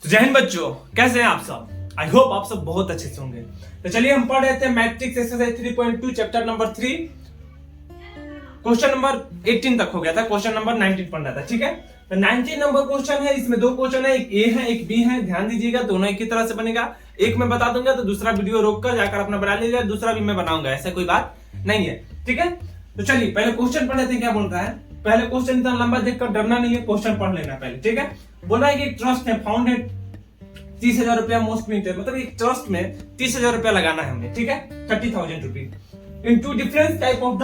तो जय हिंद बच्चों, कैसे हैं आप सब। आई होप आप सब बहुत अच्छे से होंगे। तो चलिए हम पढ़ रहे थे matrix exercise 3.2 chapter number 3, question number 18 तक हो गया था, क्वेश्चन नंबर 19 पढ़ना था। ठीक है, तो 19 नंबर क्वेश्चन है, इसमें दो क्वेश्चन है, एक ए है एक बी है। ध्यान दीजिएगा, दोनों एक ही तरह से बनेगा। एक मैं बता दूंगा तो दूसरा वीडियो रोककर जाकर अपना बना लीजिएगा, दूसरा भी मैं बनाऊंगा, ऐसा कोई बात नहीं है। ठीक है, तो चलिए पहले क्वेश्चन पढ़ लेते हैं क्या बोल रहा है। पहले क्वेश्चन इतना लंबा देखकर डरना नहीं है, क्वेश्चन पढ़ लेना पहले। ठीक है, बोल रहा है कि एक ट्रस्ट है फाउंडेड 30,000 रुपया मोस्ट मिनिटेड, मतलब एक ट्रस्ट में 30,000 रुपया लगाना है हमें। ठीक है, 30,000 rupees in two different type of the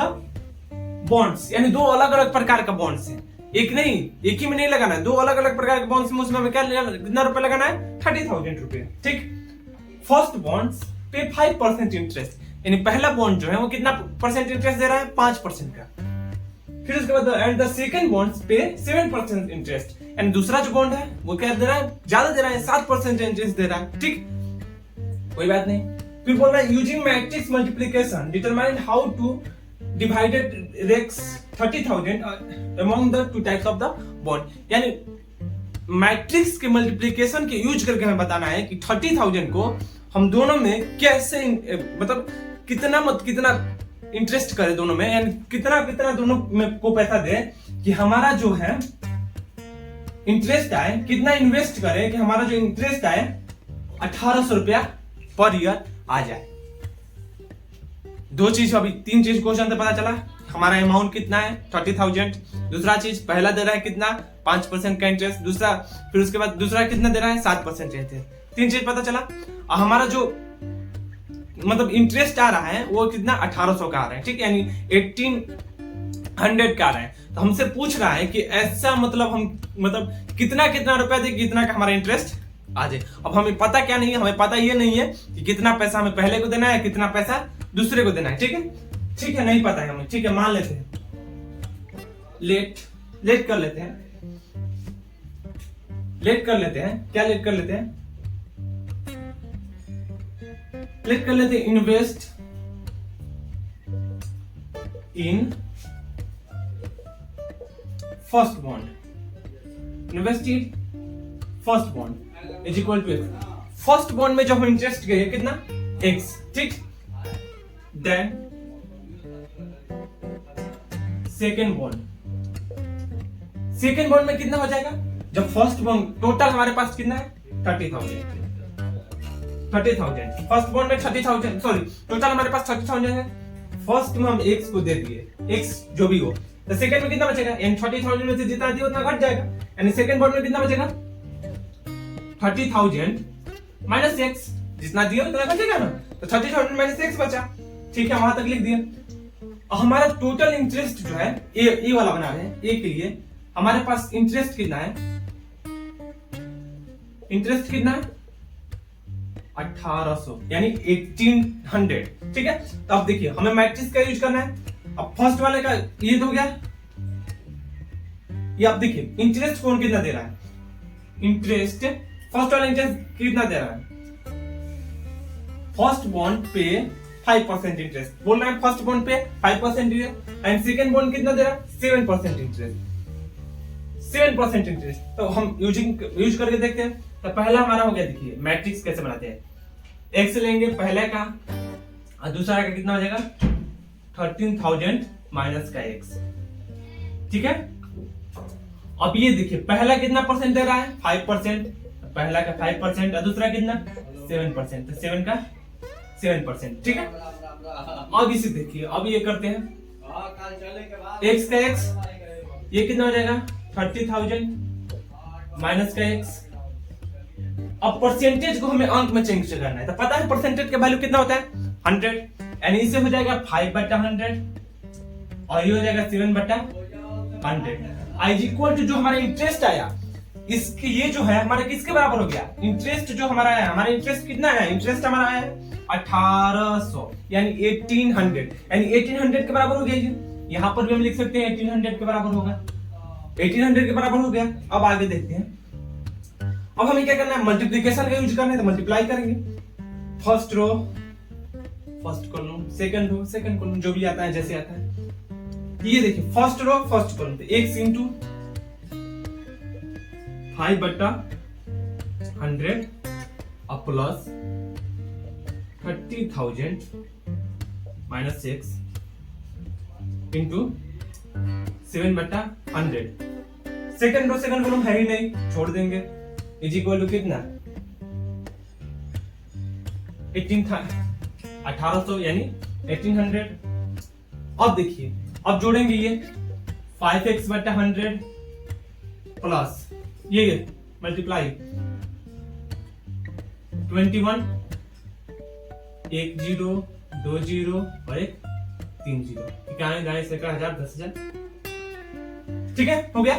bonds, यानी दो अलग अलग प्रकार का बॉन्ड्स है, एक नहीं, एक ही में नहीं लगाना है, दो अलग अलग प्रकार के बॉन्ड्स में उसमें हमें क्या कितना रुपया लगाना है, 30,000 रुपया। ठीक, फर्स्ट बॉन्ड्स पे 5% इंटरेस्ट, यानी पहला बॉन्ड जो है वो कितना परसेंट इंटरेस्ट दे रहा है, 5% का। फिर उसके बाद एंड द सेकंड बॉन्ड्स पे 7% इंटरेस्ट, एंड दूसरा जो बॉन्ड है वो क्या दे रहा है, ज्यादा दे रहा है, 7% इंटरेस्ट दे रहा है। ठीक, कोई बात नहीं। फिर बोल रहा है using matrix multiplication determine how to divided rex 30,000 among the two types of the bond, यानी मैट्रिक्स के मल्टीप्लिकेशन के यूज करके हमें बताना है कि 30,000 को हम दोनों में कैसे, मतलब कितना इंटरेस्ट करे दोनों में, यानी कितना दोनों में को पैसा दे कि हमारा जो है इंटरेस्ट आए, कितना इन्वेस्ट करे कि हमारा जो इंटरेस्ट आए 1,800 रुपया पर ईयर आ जाए। दो चीज, अभी तीन चीज क्वेश्चन से पता चला, हमारा अमाउंट कितना है 30,000, दूसरा चीज पहला दे रहा है कितना 5% का इंटरेस्ट, दूसरा फिर उसके बाद दूसरा कितना दे रहा है 7% रहते हैं। तीन चीज पता चला। और हमारा जो मतलब इंटरेस्ट आ रहा है वो कितना 1,800 का आ रहा है। ठीक, यानी 1,800 का आ रहा है। तो हमसे पूछ रहा है कि ऐसा मतलब हम कितना रुपया दे कितना का हमारा इंटरेस्ट आ जाए। अब हमें पता क्या नहीं है, हमें पता ये नहीं है कि कितना पैसा हमें पहले को देना है, कितना पैसा दूसरे को देना है। ठीक है, नहीं पता है हमें। ठीक है, मान लेते हैं, लेट कर लेते हैं, क्या लेट कर लेते हैं, लेट कर लेते हैं invest in first bond, invest in first bond is equal to X. First bond में जब हम इंटरेस्ट गए कितना x। ठीक, देन सेकेंड बॉन्ड में कितना हो जाएगा, जब फर्स्ट बॉन्ड टोटल हमारे पास कितना है 30,000 फर्स्ट बॉन्ड में 30,000, सॉरी टोटल हमारे पास 30,000 है। फर्स्ट में हम x को दे दिए, x जो भी हो, तो सेकंड में कितना बचेगा, यानी 30,000 में से जितना दिया उतना घट जाएगा, यानी सेकंड बॉन्ड में कितना बचेगा 30,000 माइनस x, जितना दिया उतना बचेगा ना, तो 30,000 माइनस x बचा। ठीक है, वहां तक लिख दिया। और हमारा टोटल इंटरेस्ट जो है ए वाला बना रहे हैं, ए के लिए हमारे पास इंटरेस्ट कितना है, इंटरेस्ट कितना है 1,800 यानी 1,800। ठीक है, तो अब देखिए हमें मैट्रिक्स का यूज करना है। अब फर्स्ट वाले का ये तो हो गया, ये आप देखिए इंटरेस्ट कौन कितना दे रहा है, इंटरेस्ट फर्स्ट वाला इंटरेस्ट कितना दे रहा है, फर्स्ट बॉन्ड पे 5% इंटरेस्ट बोल रहा है, फर्स्ट बॉन्ड पे 5% एंड सेकंड बॉन्ड कितना दे रहा है 7% इंटरेस्ट, 7% इंटरेस्ट। तो हम यूज करके देखते हैं। तो पहला हमारा हो गया, देखिए मैट्रिक्स कैसे बनाते हैं, x लेंगे पहले का और दूसरा का कितना हो जाएगा 13,000 माइनस का x। ठीक है, अब ये देखिए पहला कितना परसेंट दे रहा है 5%, पहला का 5% और दूसरा कितना 7%, तो 7 का 7%। ठीक है, अब इसे देखिए, अब ये करते हैं x का x, ये कितना हो जाएगा 30,000 माइनस का x। अब परसेंटेज को हमें अंक में चेंज करना है, तो पता है परसेंटेज का वैल्यू कितना होता है 100, यानी इसे हो जाएगा 5/100 और ये हो जाएगा 7/100। आई इक्वल टू जो हमारा इंटरेस्ट आया, इसके ये जो है हमारा किसके बराबर हो गया, इंटरेस्ट जो हमारा आया, हमारा इंटरेस्ट कितना है, इंटरेस्ट हमारा आया 1,800 यानी 1,800, यानी 1,800 के बराबर हो गया। ये यहां पर भी हम लिख सकते हैं 1,800 के बराबर होगा, 1,800 के बराबर हो गया। अब आगे देखते हैं, अब हमें क्या करना है, मल्टीप्लिकेशन का यूज करना है, तो मल्टीप्लाई करेंगे, first row first column, second row second column, जो भी आता है जैसे आता है। ये देखिए फर्स्ट रो फर्स्ट कॉलम पे x इंटू 5/100 100 अब plus 30,000 minus 6 into 7/100। Second row second column है ही नहीं, छोड़ देंगे। इज इक्वल टू कितना 1800 यानी 1800। अब देखिए, अब जोड़ेंगे ये 5x/100 प्लस ये मल्टीप्लाई 21, एक 0 2 0 और एक 3 0। इक्यावन गाय से 1000 10,000। ठीक है, हो गया।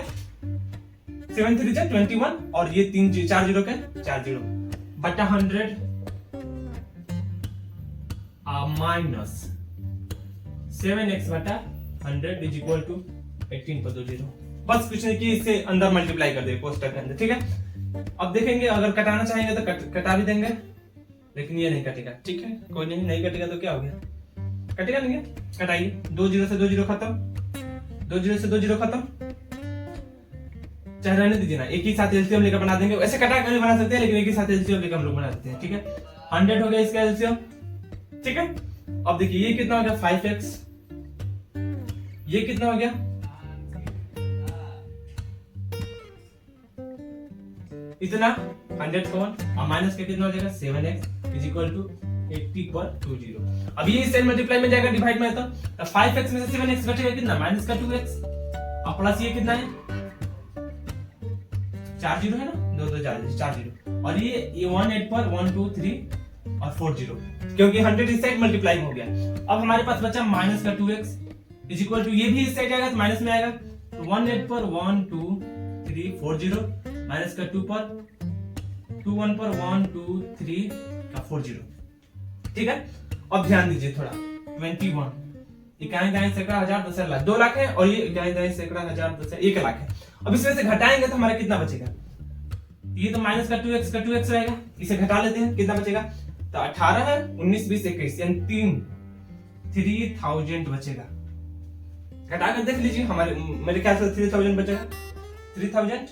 7 3 जा 21 और ये 3 4 0 का 4 0 बटा 100 minus 7x/100 is equal to 18 पर 2 0। बस कुछ नहीं कि इससे अंदर मल्टीप्लाई कर दे कोष्टक के अंदर। ठीक है, अब देखेंगे अगर कटाना चाहेंगे तो कटा भी देंगे, लेकिन ये नहीं कटेगा। ठीक है, कोई नहीं कटेगा तो क्या हो गया, कटेगा नहीं, कटाइए। 2 0 से 2 0 खत्म, 2 0 से 2 0 खत्म। चाहे रहने दीजिए ना, एक ही साथ एलसीएम लेकर बना देंगे। वैसे कटा कर भी बना सकते हैं, लेकिन एक ही साथ एलसीएम लेकर हम लोग बना देते हैं। ठीक है, 100 हो गया इसका एलसीएम। ठीक है, अब देखिए ये कितना हो गया 5x, ये कितना हो गया इतना 100 कॉमन, और माइनस का कितना हो जाएगा 7x इज इक्वल टू 80 पर 2 0। अब ये इससे मल्टीप्लाई में जाएगा, डिवाइड में आता तो 5x में से 7x घटेगा कितना माइनस का 2x, और प्लस ये कितना है 4 0 है ना, 2 2 4 0, और ये 1 8 पर 1 2 3 और 4 0, क्योंकि 100 इस साइड मल्टीप्लाई हो गया। अब हमारे पास बचा माइनस का 2x इज इक्वल टू, ये भी इस साइड आएगा तो माइनस में आएगा, तो 1 8 पर 1 2 3 4 0 माइनस का 2 पर 2 1 पर 1 2 3 का 4 0। ठीक है, अब ध्यान दीजिए थोड़ा 21 इकाई दाएं सैकड़ा 1000 10 लाख 2 लाख है, और ये इकाई दाएं सैकड़ा 1000 10 1 लाख है। अब इसमें से घटाएंगे तो हमारा कितना बचेगा, ये तो माइनस का 2x का 2x रहेगा, इसे घटा लेते हैं, कितना बचेगा तो 18 है 19 20 21 यानी 3000 बचेगा। घटा कर देख लीजिए, हमारे मेरे ख्याल से 3000 बचेगा, 3000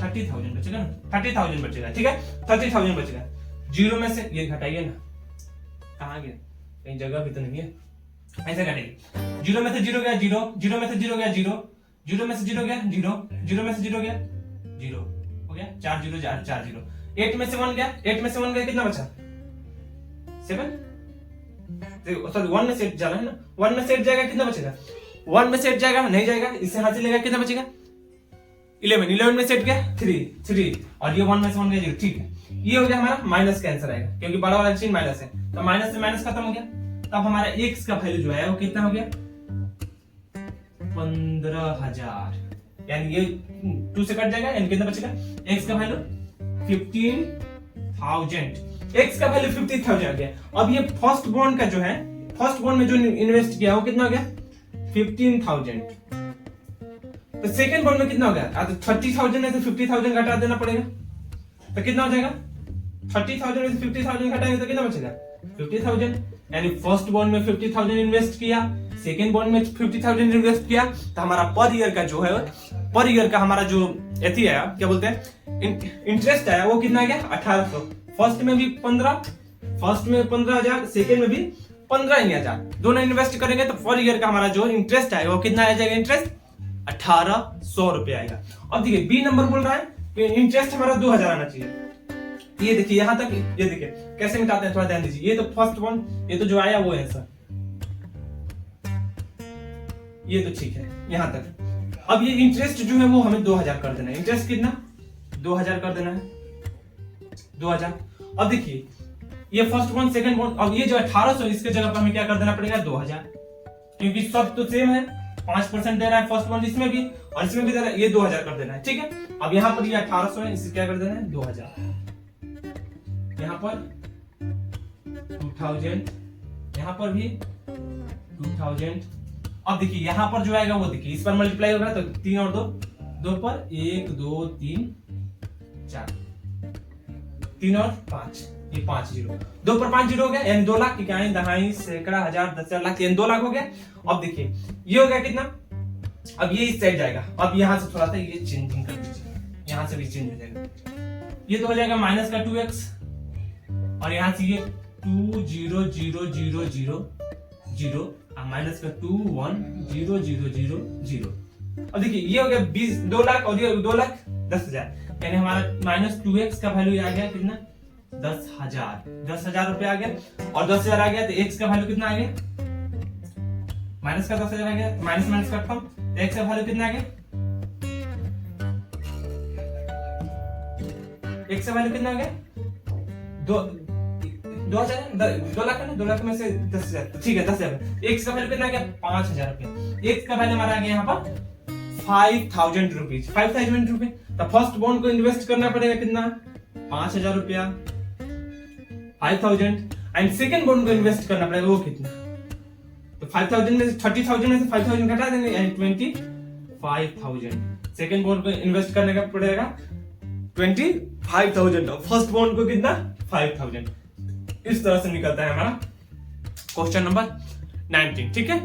30,000 बचेगा ना, 30,000 बचेगा। ठीक है, 30,000 बचेगा। जीरो में से ये घटाइए ना, कहाँ गया, कहीं जगह भी तो नहीं है, ऐसे घटाइए। जीरो में से जीरो गया जीरो, जीरो में से जीरो गया जीरो, जीरो में से जीरो गया जीरो, जीरो में से जीरो गया जीरो, हो गया 4 0 4 0। 8 में से 1 गया, 8 में से 1 गया, कितना बचा 7, सॉरी 1 में से 8 जाना है ना, 1 में से 8 जाएगा, कितना बचेगा 1 में से 8 जाएगा, नहीं जाएगा, इससे हाथ से लेगा, कितना बचेगा 11, 11 में से 8 गया 3 और ये 1 में से 1 गया 0। ठीक है, ये हो गया हमारा माइनस का आंसर आएगा, क्योंकि बड़ा वाला चिन्ह माइनस है, तो माइनस से माइनस खत्म हो गया। तब हमारा x का वैल्यू जो है वो कितना हो गया 15,000, यानी ये 2 से कट जाएगा, यानी कितना बचेगा x का वैल्यू 15,000, x का वैल्यू 50,000 आ गया। अब ये फर्स्ट बॉन्ड का जो है, फर्स्ट बॉन्ड में जो इन्वेस्ट किया वो कितना हो गया 15,000, तो सेकंड बॉन्ड में कितना हो गया, तो 30,000 में से 50,000 घटा देना पड़ेगा, तो कितना हो जाएगा 30,000 में से 50,000 घटाएंगे तो कितना बचेगा 50,000, यानी फर्स्ट बॉन्ड में 50,000 इन्वेस्ट किया, सेकंड बॉन्ड में 50,000 इन्वेस्ट किया, तो हमारा पर ईयर का जो है, पर ईयर का हमारा जो एथी आया, क्या बोलते हैं इंटरेस्ट आया, वो कितना आ गया 1800। फर्स्ट में भी 15, फर्स्ट में 15,000, सेकंड में भी 15,000, दोनों इन्वेस्ट करेंगे तो पर ईयर का हमारा जो इंटरेस्ट आएगा वो कितना आ जाएगा, इंटरेस्ट 1800 रुपए आएगा। अब देखिए बी नंबर बोल रहा है कि इंटरेस्ट हमारा 2000 आना चाहिए। ये देखिए यहां तक, ये देखिए कैसे मिटाते हैं, थोड़ा ध्यान दीजिए। ये तो फर्स्ट वन, ये तो जो आया वो है सर, ये तो ठीक है यहां तक। अब ये इंटरेस्ट जो है वो हमें 2000 कर देना है, इंटरेस्ट कितना 2000 कर देना है 2000। अब देखिए ये फर्स्ट वन सेकंड वन, अब ये जो 1800 इसके जगह पर हमें क्या कर देना पड़ेगा 2000, क्योंकि सब तो सेम है, 5% दे रहा है फर्स्ट वन इसमें भी और इसमें भी दे रहा है, ये 2000 कर देना है। ठीक है, अब यहाँ पर ये 1800 है, इसे क्या कर देना है 2000, यहाँ पर 2000, यहाँ पर भी 2000। अब देखिए यहाँ पर जो आएगा वो देखिए इस पर मल्टीप्लाई होगा तो 3 और 2, 2 पर 1 2 3 4, 3 और 5, ये 5 0, 2 पर 5 0 हो गया, यानी 2 लाख, इकाई दहाई सैकड़ा हजार 10,000 लाख, यानी 2 लाख हो गया। अब देखिए ये हो गया कितना अब ये इस साइड जाएगा, अब यहाँ से थोड़ा सा ये चेंजिंग कर दीजिए, यहाँ से भी चेंज हो जाएगा, ये तो हो जाएगा माइनस का 2x और यहाँ से ये 2 0 0 0 0 0 और माइनस का 2 1 0 0 0 0। अब देखिए ये हो गया 2 लाख और ये 2 लाख 10,000, यानी हमारा माइनस 2x का वैल्यू आ गया कितना 10,000 रुपए आ गया और 10,000 आ गया तो x का वैल्यू कितना आ गया माइनस का 10,000 आ गया, माइनस माइनस करता हूं तो x का वैल्यू कितना आ गया, x का वैल्यू कितना आ गया 2 लाख है ना, 2 लाख में से 10,000 ठीक है 10,000, x का वैल्यू कितना आ गया 5,000 रुपए, x का वैल्यू हमारा आ गया यहाँ पर 5,000 रुपीज, 5,000 रुपए। तो फर्स्ट बॉन्ड को इन्वेस्ट करना पड़ेगा कितना 5,000 रुपया 5,000 एंड सेकंड बॉन्ड को इन्वेस्ट करना पड़ेगा वो कितना, तो 5,000 में से 30,000 में से 5,000 घटा देंगे यानी 25,000। सेकंड बॉन्ड को इन्वेस्ट करने का पड़ेगा 25,000 और फर्स्ट बॉन्ड को कितना 5,000। इस तरह से निकलता है हमारा क्वेश्चन नंबर 19। ठीक है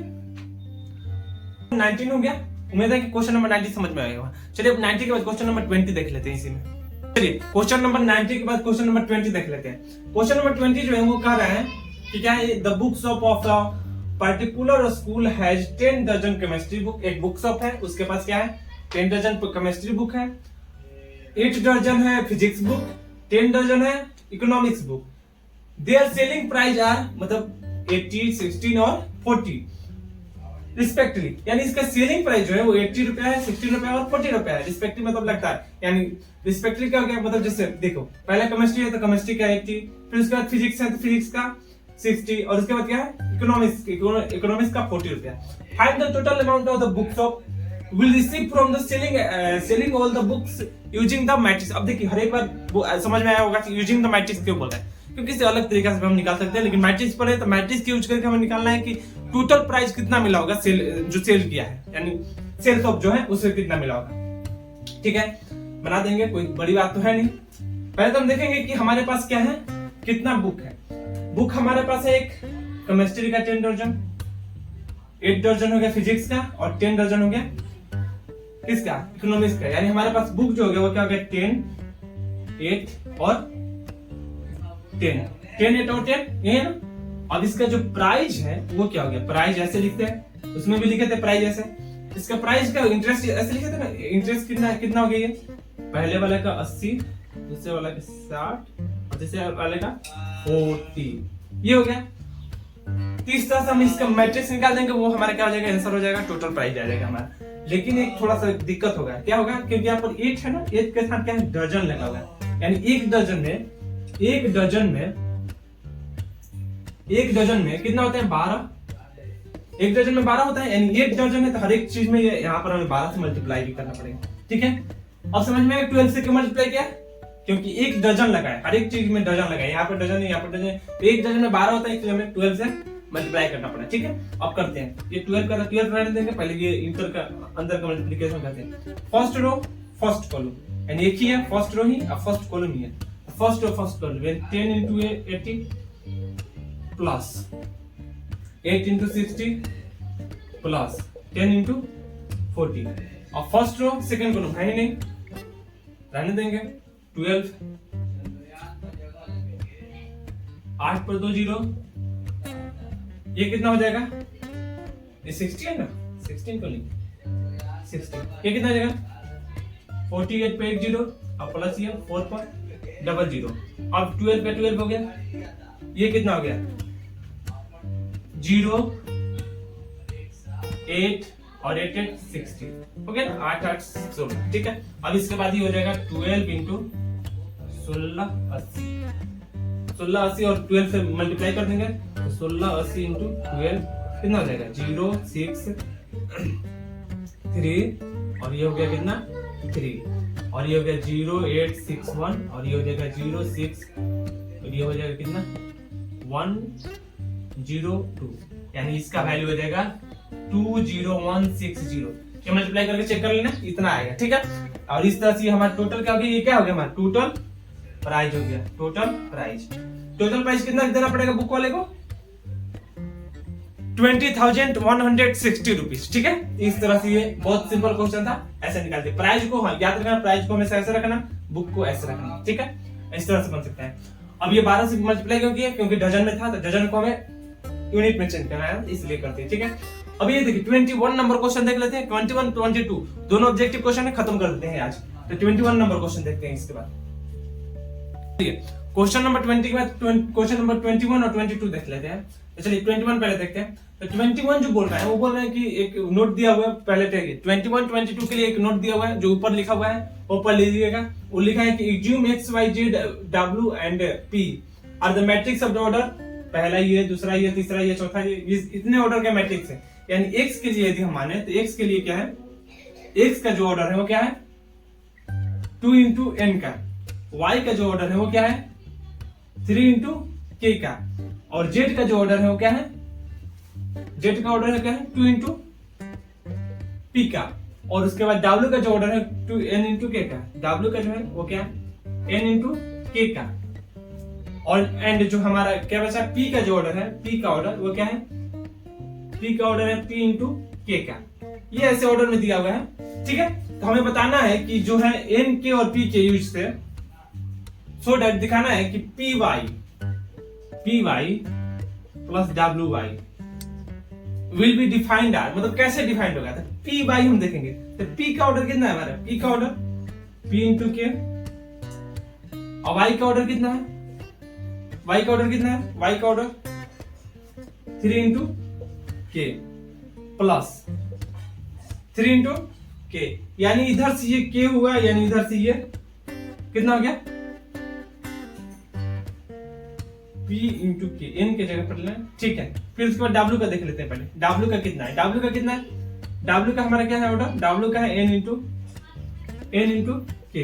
19 हो गया, उम्मीद है कि क्वेश्चन नंबर 90 समझ में आएगा। चलिए अब 90 के बाद क्वेश्चन नंबर 20 देख लेते हैं इसी में। चलिए क्वेश्चन नंबर 90 के बाद क्वेश्चन नंबर 20 देख लेते हैं। क्वेश्चन नंबर 20 जो है वो कह रहा है कि क्या है the book shop of a particular school has 10 दर्जन केमिस्ट्री बुक। एक बुक शॉप है उसके पास क्या है 10 दर्जन केमिस्ट्री बुक है, 8 दर्जन है फिजिक्स बुक, 10 दर्जन है economics book. Their selling price are मतलब 80, 16 और 40 रिस्पेक्टिवली, यानी इसका सेलिंग प्राइस जो है वो 80 रुपया है, 16 रुपया और 40 रुपया है रिस्पेक्टिव मतलब लगता है, यानी रिस्पेक्टिवली क्या हो गया मतलब जैसे देखो पहला केमिस्ट्री है तो केमिस्ट्री का 80, फिर उसके बाद फिजिक्स है तो फिजिक्स का 60 और उसके बाद क्या है इकोनॉमिक्स का 40 रुपया। Find the total amount of the book shop will receive from the selling all the books using the matrix। अब देखिए हर एक बार समझ में आया होगा कि using the matrix क्यों बोलता है, क्योंकि इसे अलग तरीके से हम निकाल सकते हैं, लेकिन मैट्रिक्स पर है तो मैट्रिक्स की यूज करके हमें निकालना है कि टोटल प्राइस कितना मिला होगा जो सेल किया है, यानी सेल्स ऑफ जो है उसे कितना मिला होगा। ठीक है बना देंगे, कोई बड़ी बात तो है नहीं। पहले तो हम देखेंगे कि हमारे पास क्या है कितना बुक है। बुक हमारे पास है एक केमिस्ट्री का 10 दर्जन, 8 दर्जन हो गया फिजिक्स का और 10 दर्जन हो गया किसका इकोनॉमिक्स का, यानी हमारे पास बुक जो हो गया वो क्या हो गया 10, 8 और 10, 10, 8 और 10 ये है ना। अब इसका जो प्राइस है वो क्या हो गया, प्राइस ऐसे लिखते हैं, उसमें भी लिखे थे प्राइस ऐसे, इसका प्राइस का इंटरेस्ट ऐसे लिखे थे ना, इंटरेस्ट कितना हो गया ये पहले वाले का 80, दूसरे वाले का 60 और तीसरे वाले का 40 ये हो गया। तीस तरह से हम इसका मैट्रिक्स निकाल देंगे, वो हमारा क्या हो जाएगा आंसर हो जाएगा, टोटल प्राइस आ जाएगा हमारा। लेकिन एक थोड़ा सा दिक्कत होगा, क्या होगा क्योंकि यहाँ पर 8 है ना, 8 के साथ क्या है दर्जन लगा हुआ है, यानी एक दर्जन में कितना होता है 12, एक दर्जन में 12 होता है, यानी एक दर्जन है तो हर एक चीज में यहाँ पर हमें 12 से मल्टीप्लाई भी करना पड़ेगा। ठीक है अब समझ में आया 12 से क्यों मल्टीप्लाई किया, क्योंकि एक दर्जन लगा है, हर एक चीज में दर्जन लगा है, यहाँ पर दर्जन है यहाँ पर दर्जन है, तो एक दर्जन में 12 होता है इसलिए हमें 12 से मल्टीप्लाई करना पड़ा। ठीक है अब करते हैं ये 12 रहने देंगे, पहले ये इंटर का अंदर का मल्टीप्लिकेशन करते हैं। फर्स्ट रो फर्स्ट कॉलम यानी एक ही है, फर्स्ट रो ही अब फर्स्ट कॉलम ही है, first row first column 10 into 80 plus 8 into 60 plus 10 into 40 और फर्स्ट रो सेकंड कॉलम है ही नहीं, रहने देंगे 12 8 पर 2 0 ये कितना हो जाएगा ये 60 है ना, 16 को नहीं 60 ये कितना हो जाएगा 48 पे 1 0 और प्लस ये 4 पर डबल 0, अब 12 पे 12 हो गया, ये कितना हो गया 0 8 और 8 8 60 हो गया ना, 8 8 16। ठीक है अब इसके बाद ही हो जाएगा 12 into 16 80, 16 80 और 12 से मल्टीप्लाई कर देंगे तो 16 80 into 12 कितना हो जाएगा 0 6 3 और ये हो गया कितना 3 और ये हो गया 0 8 6 1 और ये हो जाएगा 0 6 और ये हो जाएगा कितना 1 0 2, यानी इसका वैल्यू हो जाएगा 20160। ये मल्टीप्लाई करके चेक कर लेना इतना आएगा। ठीक है और इस तरह से हमारा टोटल क्या हो गया, ये क्या हो गया हमारा टोटल प्राइस हो गया, टोटल प्राइस कितना देना पड़ेगा बुक वाले को 20,160 रुपीज। ठीक है, इस तरह से ये बहुत सिंपल क्वेश्चन था, ऐसे निकालते। प्राइस को याद रखना, प्राइस को हमेशा ऐसे रखना, बुक को ऐसे रखना। ठीक है, इस तरह से बन सकता है। अब ये 12 से मल्टीप्लाई क्यों किया, क्योंकि डजन में था, तो डजन को हमें यूनिट में चेंज करना है, इसलिए करते हैं। ठीक है, अब ये देखिए 21 नंबर क्वेश्चन देख लेते हैं। 21, 22 दोनों ऑब्जेक्टिव क्वेश्चन है, खत्म कर देते हैं आज। तो 21 नंबर क्वेश्चन देखते हैं इसके बाद। ठीक है, क्वेश्चन नंबर 20 के बाद क्वेश्चन नंबर 21 और 22 देख लेते हैं। तो चलिए 21 पहले देखते हैं। तो 21 जो बोल रहा है वो बोल रहे हैं कि एक नोट दिया हुआ है, पहले देखिए 21, 22 के लिए एक नोट दिया हुआ है, जो ऊपर लिखा हुआ है ऊपर लीजिएगा। वो लिखा है कि assume x y z w and p are the matrix of the order. पहला ये, दूसरा ये, तीसरा ये, चौथा ये, इतने ऑर्डर के मैट्रिक्स है। यानी x के लिए यदि हम माने तो x के लिए क्या है, x का जो ऑर्डर है वो क्या है 2 into n का। y का जो ऑर्डर है वो क्या है 3 into k का। और z का जो ऑर्डर है वो क्या है, z का ऑर्डर है क्या है 2 into p का। और उसके बाद w का जो ऑर्डर है 2n into k का। w का जो है वो क्या है n into k का। और एंड जो हमारा क्या बचा p का जो ऑर्डर है, p का ऑर्डर वो क्या है, p का ऑर्डर है p into k का। ये ऐसे ऑर्डर में दिया हुआ है। ठीक है, तो हमें बताना है कि जो है n k और p के यूज से सो दैट दिखाना है कि py plus wy will be defined are, मतलब कैसे डिफाइंड होगा। तो py हम देखेंगे। तो p का ऑर्डर कितना है हमारा, p का ऑर्डर p into k। और y का ऑर्डर कितना है, y का ऑर्डर कितना है, y का order 3 into k plus 3 into k। यानी इधर से ये k हुआ, यानी इधर से ये कितना हो गया p into k, n के जगह पर लेना। ठीक है, फिर उसके बाद w का देख लेते हैं। पहले w का कितना है, w का कितना है, w का हमारा क्या है ऑर्डर, w का है n into k,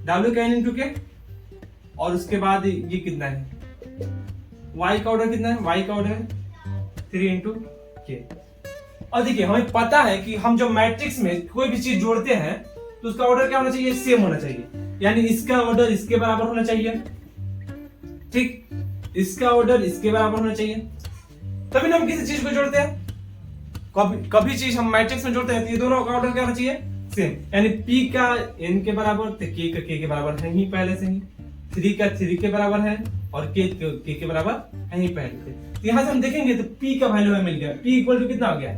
w का n into k। और उसके बाद ये कितना है, y का ऑर्डर कितना है, y का ऑर्डर है 3 into k। और देखिए हमें पता है कि हम जब मैट्रिक्स में कोई भी चीज जोड़ते हैं तो उसका ऑर्डर क्या होना चाहिए, सेम होना चाहिए। यानी इसका ऑर्डर इसके बराबर होना चाहिए। ठीक, इसका ऑर्डर इसके बराबर होना चाहिए, तभी ना हम किसी चीज को जोड़ते हैं। कभी चीज हम मैट्रिक्स में जोड़ते हैं तो ये दोनों का ऑर्डर क्या होना चाहिए, सेम। यानी p का n के बराबर, तो k का k के बराबर है ही पहले से ही, 3 का 3 के बराबर है, और k के बराबर है ही पहले से। तो यहां से हम देखेंगे तो p का वैल्यू हमें मिल गया। p इक्वल टू कितना हो गया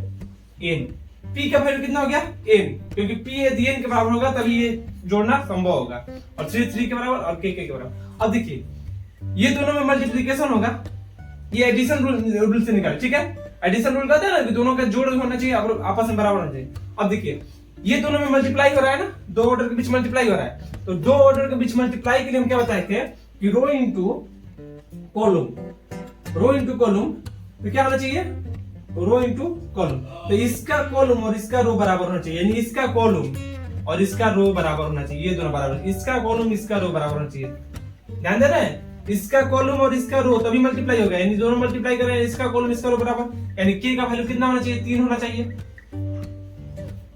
n, p का वैल्यू कितना हो गया n, क्योंकि p यदि n के बराबर होगा तभी ये जोड़ना संभव होगा। और 3 के बराबर और k के बराबर। अब देखिए ये दोनों में मल्टीप्लिकेशन होगा, ये एडिशन रूल से निकाले। ठीक है, एडिशन रूल कहते हैं ना कि दोनों का जोड़ होना चाहिए और आपस में बराबर होना चाहिए। अब देखिए ये दोनों में मल्टीप्लाई हो रहा है ना, दो ऑर्डर के बीच मल्टीप्लाई हो रहा है। तो दो ऑर्डर के बीच मल्टीप्लाई के लिए हम क्या बताए थे कि rho into column, rho into column. तो क्या होना चाहिए, रो इंटू कॉलम। तो इसका कॉलम और इसका रो बराबर होना चाहिए, यानी इसका कॉलम और इसका रो बराबर होना चाहिए। ये दोनों बराबर, इसका कॉलम इसका रो बराबर होना चाहिए। ध्यान दे रहे हैं, इसका कॉलम और इसका रो तभी मल्टीप्लाई होगा, यानी दोनों मल्टीप्लाई कर रहे हैं, इसका कॉलम इसका रो बराबर। यानी k का वैल्यू कितना होना चाहिए, 3 होना चाहिए।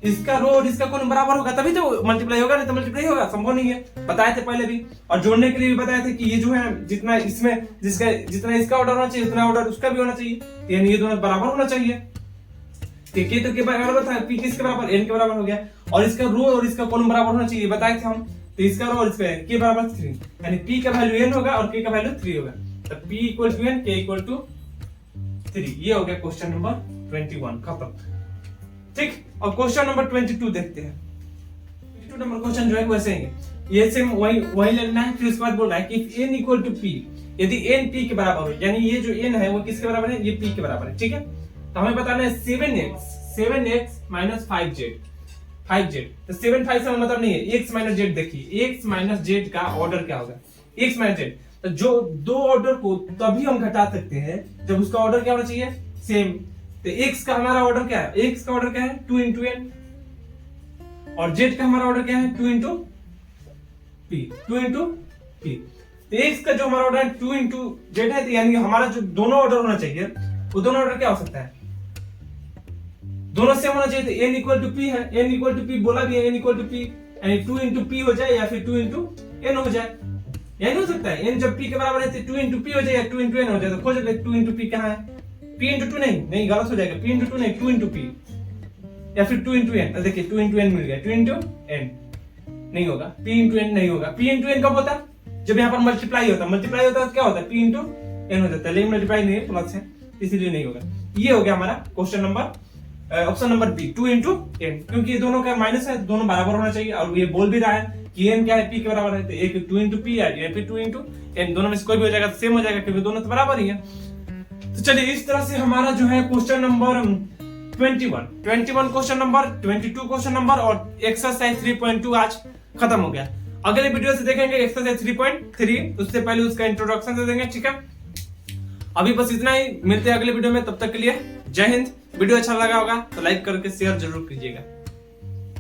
इसका रो और इसका कॉलम बराबर होगा तभी तो मल्टीप्लाई होगा, नहीं तो मल्टीप्लाई होगा संभव नहीं है। बताए थे पहले भी, और जोड़ने के लिए भी बताए थे कि ये जो है जितना इसमें जितना इसका ऑर्डर होना चाहिए उतना ऑर्डर उसका भी होना चाहिए, यानी ये दोनों बराबर होना चाहिए। k तो के बराबर था, p किसके बराबर, n के बराबर हो गया। और इसका रो और इसका कॉलम बराबर होना चाहिए, बताए थे हम। तो इसका रो और इसका k बराबर 3, यानी p का वैल्यू n होगा और k का वैल्यू 3 होगा। तो p equal to n, k equal to 3। ये हो गया क्वेश्चन नंबर 21, खत्म। ठीक, और क्वेश्चन नंबर 22 देखते हैं। 22 नंबर क्वेश्चन जो है वैसे ही ये सेम वही लेना है। फिर उसके बाद बोल रहा है कि n इक्वल टू p, यदि n p के बराबर हो, यानी ये जो n है वो किसके बराबर है, ये p के बराबर है। ठीक है, तो हमें बताना है 7x माइनस 5z। तो 7 5 से मतलब नहीं है, x माइनस z। देखिए x माइनस z का ऑर्डर क्या होगा, x माइनस z। तो जो दो ऑर्डर को तभी हम घटा सकते हैं जब उसका ऑर्डर क्या होना चाहिए, सेम। तो x का हमारा ऑर्डर क्या है, x का ऑर्डर क्या है 2 into n, और z का हमारा ऑर्डर क्या है 2 into p, 2 into p। तो x का जो हमारा ऑर्डर है 2 into z है, तो यानी हमारा जो दोनों ऑर्डर होना चाहिए वो दोनों ऑर्डर क्या हो सकता है, दोनों सेम होना चाहिए। तो n इक्वल टू p है, n इक्वल टू p बोला भी है, n इक्वल टू p, यानी 2 into p हो जाए या फिर 2 into n हो जाए। यही हो सकता है, n जब p के बराबर है तो 2 into p हो जाए या 2 into n हो जाए। तो खोज ले 2 into p कहाँ है, p इंटू टू नहीं गलत हो जाएगा, p इंटू टू नहीं, 2 इंटू p या फिर 2 इंटू n। देखिए 2 इंटू n मिल गया, 2 इंटू n नहीं होगा, p इंटू n नहीं होगा। p इंटू n कब होता है? जब यहाँ पर मल्टीप्लाई होता है तो क्या होता है? p इंटू n हो जाता है, लेकिन मल्टीप्लाई नहीं है, प्लस है, इसीलिए नहीं होगा। ये हो गया हमारा question number option number B, 2 into n, क्योंकि ये दोनों का माइनस है, दोनों बराबर होना चाहिए, और ये बोल भी रहा है कि n क्या है, p के बराबर है, तो एक 2 इंटू p है, ये फिर 2 इंटू n, दोनों में से कोई भी हो जाएगा तो सेम हो जाएगा, क्योंकि दोनों तो बराबर ही है। तो चलिए इस तरह से हमारा जो है question number 21 question number, 22 question number और एक्सरसाइज 3.2 आज खत्म हो गया। अगले वीडियो से देखेंगे एक्सरसाइज 3.3, उससे पहले उसका इंट्रोडक्शन दे देंगे, ठीक है। अभी बस इतना ही, मिलते हैं अगले वीडियो में, तब तक के लिए जय हिंद। वीडियो अच्छा लगा होगा तो लाइक करके शेयर जरूर कीजिएगा।